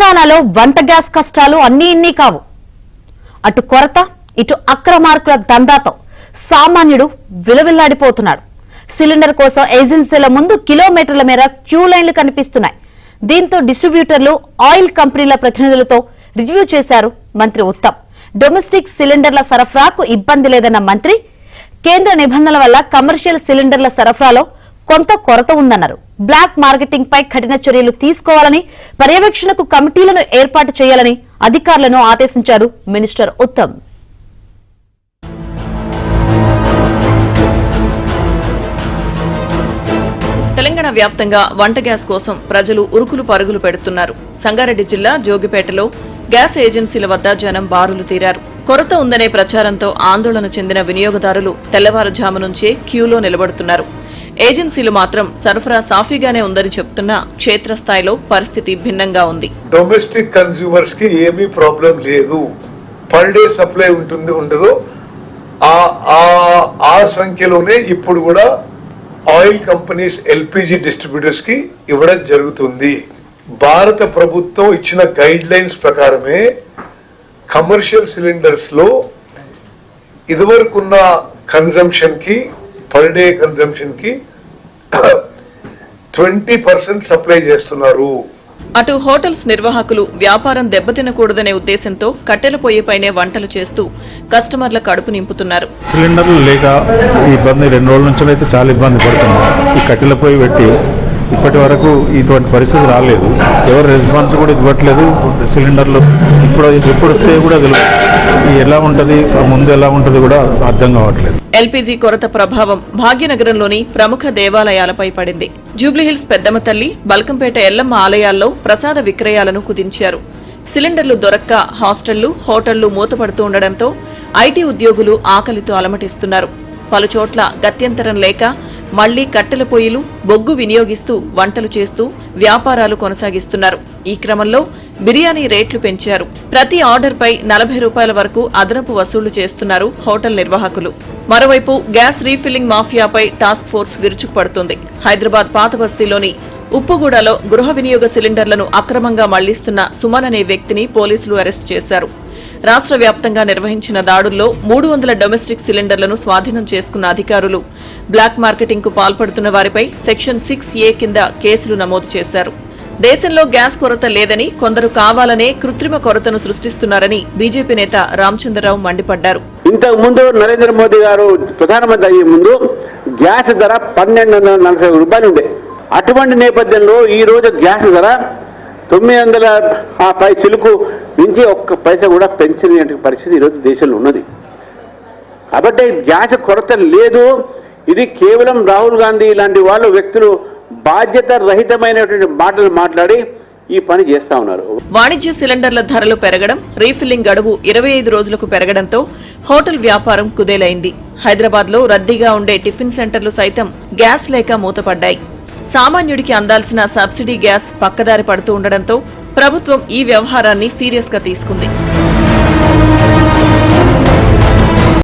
తెలంగాణలో వంట గ్యాస్ కష్టాలు అన్నీ ఇన్ని కావు. అటు కొరత ఇటు అక్రమార్కుల దందాతో సామాన్యుడు విలవిల్లాడిపోతున్నాడు. సిలిండర్ కోసం ఏజెన్సీల ముందు కిలోమీటర్ల మేర క్యూ లైన్లు కనిపిస్తున్నాయి. దీంతో డిస్ట్రిబ్యూటర్లు, ఆయిల్ కంపెనీల ప్రతినిధులతో రివ్యూ చేశారు మంత్రి ఉత్తమ్. డొమెస్టిక్ సిలిండర్ల సరఫరాకు ఇబ్బంది లేదన్న మంత్రి, కేంద్ర నిబంధనల వల్ల కమర్షియల్ సిలిండర్ల సరఫరాలో కొంత కొరత ఉందన్నారు. బ్లాక్ మార్కెటింగ్ పై కఠిన చర్యలు తీసుకోవాలని, పర్యవేక్షణకు కమిటీలను ఏర్పాటు చేయాలని అధికారులను ఆదేశించారు మినిస్టర్ ఉత్తమ్. తెలంగాణ వ్యాప్తంగా వంట గ్యాస్ కోసం ప్రజలు ఉరుకులు పరుగులు పెడుతున్నారు. సంగారెడ్డి జిల్లా జోగిపేటలో గ్యాస్ ఏజెన్సీల వద్ద జనం బారులు తీరారు. కొరత ఉందనే ప్రచారంతో ఆందోళన చెందిన వినియోగదారులు తెల్లవారుజాము నుంచే క్యూలో నిలబడుతున్నారు. ఏజెన్సీలు మాత్రం సరఫరా సాఫీగానే ఉందని చెప్తున్నా క్షేత్రస్థాయిలో పరిస్థితి భిన్నంగా ఉంది. డొమెస్టిక్ కన్స్యూమర్స్ కి ఏమీ ప్రాబ్లం లేదు. పర్ డే సప్లై ఉండదో ఆ సంఖ్యలోనే ఇప్పుడు కూడా ఆయిల్ కంపెనీస్ ఎల్పిజి డిస్ట్రిబ్యూటర్స్ కి ఇవ్వడం జరుగుతుంది. భారత ప్రభుత్వం ఇచ్చిన గైడ్ లైన్స్ ప్రకారమే కమర్షియల్ సిలిండర్స్ లో ఇదివరకున్న కన్జంప్షన్ కి, పర్ డే కన్జంప్షన్ కి 20% సప్లై చేస్తున్నారు. అటు హోటల్స్ నిర్వాహకులు వ్యాపారం దెబ్బతినకూడదనే ఉద్దేశంతో కట్టెల పొయ్యిపైనే వంటలు చేస్తూ కస్టమర్ల కడుపు నింపుతున్నారు. సిలిండర్లు లేక ఇబ్బంది 2 రోజుల నుంచి అయితే చాలా ఇబ్బంది పడుతున్నారు. ఈ కట్టెల పొయ్యి పెట్టి ఇప్పటి వరకు ఇటువంటి పరిస్థితి రాలేదు. ఎవరు రెస్పాన్స్ కూడా ఇవ్వట్లేదు. సిలిండర్లు ఎప్పుడు వస్తే కూడా తెలియదు. ఎలా ఉంటుంది, ముందు ఎలా ఉంటుంది కూడా అర్థం కావట్లేదు. ఎల్పీజీ కొరత ప్రభావం భాగ్యనగరంలోని ప్రముఖ దేవాలయాలపై పడింది. జూబ్లీహిల్స్ పెద్దమ్మ తల్లి, బల్కంపేట ఎల్లమ్మ ఆలయాల్లో ప్రసాద విక్రయాలను కుదించారు. సిలిండర్లు దొరక్క హాస్టళ్లు, హోటళ్లు మూతపడుతూ ఉండడంతో ఐటీ ఉద్యోగులు ఆకలితో అలమటిస్తున్నారు. పలుచోట్ల గత్యంతరం లేక మళ్లీ కట్టెల పొయ్యిలు, బొగ్గు వినియోగిస్తూ వంటలు చేస్తూ వ్యాపారాలు కొనసాగిస్తున్నారు. ఈ క్రమంలో బిర్యానీ రేట్లు పెంచారు. ప్రతి ఆర్డర్పై 40 రూపాయల వరకు అదనపు వసూళ్లు చేస్తున్నారు హోటల్ నిర్వాహకులు. మరోవైపు గ్యాస్ రీఫిల్లింగ్ మాఫియాపై టాస్క్ ఫోర్స్ విరుచుకుపడుతోంది. హైదరాబాద్ పాత బస్తీలోని ఉప్పుగూడలో గృహ వినియోగ సిలిండర్లను అక్రమంగా మళ్లిస్తున్న సుమన్ అనే వ్యక్తిని పోలీసులు అరెస్టు చేశారు. రాష్ట్ర వ్యాప్తంగా నిర్వహించిన దాడుల్లో 300 డొమెస్టిక్ సిలిండర్లను స్వాధీనం చేసుకున్న అధికారులు బ్లాక్ మార్కెటింగ్ కు పాల్పడుతున్న వారిపై సెక్షన్ 6A కింద కేసులు నమోదు చేశారు. దేశంలో గ్యాస్ కొరత లేదని, కొందరు కావాలనే కృత్రిమ కొరతను సృష్టిస్తున్నారని బీజేపీ నేత రామచంద్రరావు మండిపడ్డారు. ఇంతకు ముందు నరేంద్ర మోదీ గారు ప్రధానమంత్రి అయ్యే ముందు గ్యాస్ ధర 1240 రూపాయలు ఉండే. అటువంటి నేపథ్యంలో ఈ రోజు గ్యాస్ ధర 900 చిలుకు నుంచి 1 పైసా కూడా పెంచిన పరిస్థితి ఈరోజు దేశంలో ఉన్నది. కాబట్టి గ్యాస్ కొరత లేదు. ఇది కేవలం రాహుల్ గాంధీ లాంటి వాళ్ళు వ్యక్తులు బాధ్యత రహితమైనటువంటి మాటలు మాట్లాడి ఈ పని చేస్తా ఉన్నారు. వాణిజ్య సిలిండర్ల ధరలు పెరగడం, రీఫిల్లింగ్ గడువు 25 రోజులకు పెరగడంతో హోటల్ వ్యాపారం కుదేలైంది. హైదరాబాద్ లో రద్దీగా ఉండే టిఫిన్ సెంటర్లు సైతం గ్యాస్ లేక మూతపడ్డాయి. సామాన్యుడికి అందాల్సిన సబ్సిడీ గ్యాస్ పక్కదారి పడుతూ ఉండడంతో ప్రభుత్వం ఈ వ్యవహారాన్ని సీరియస్ గా తీసుకుంది.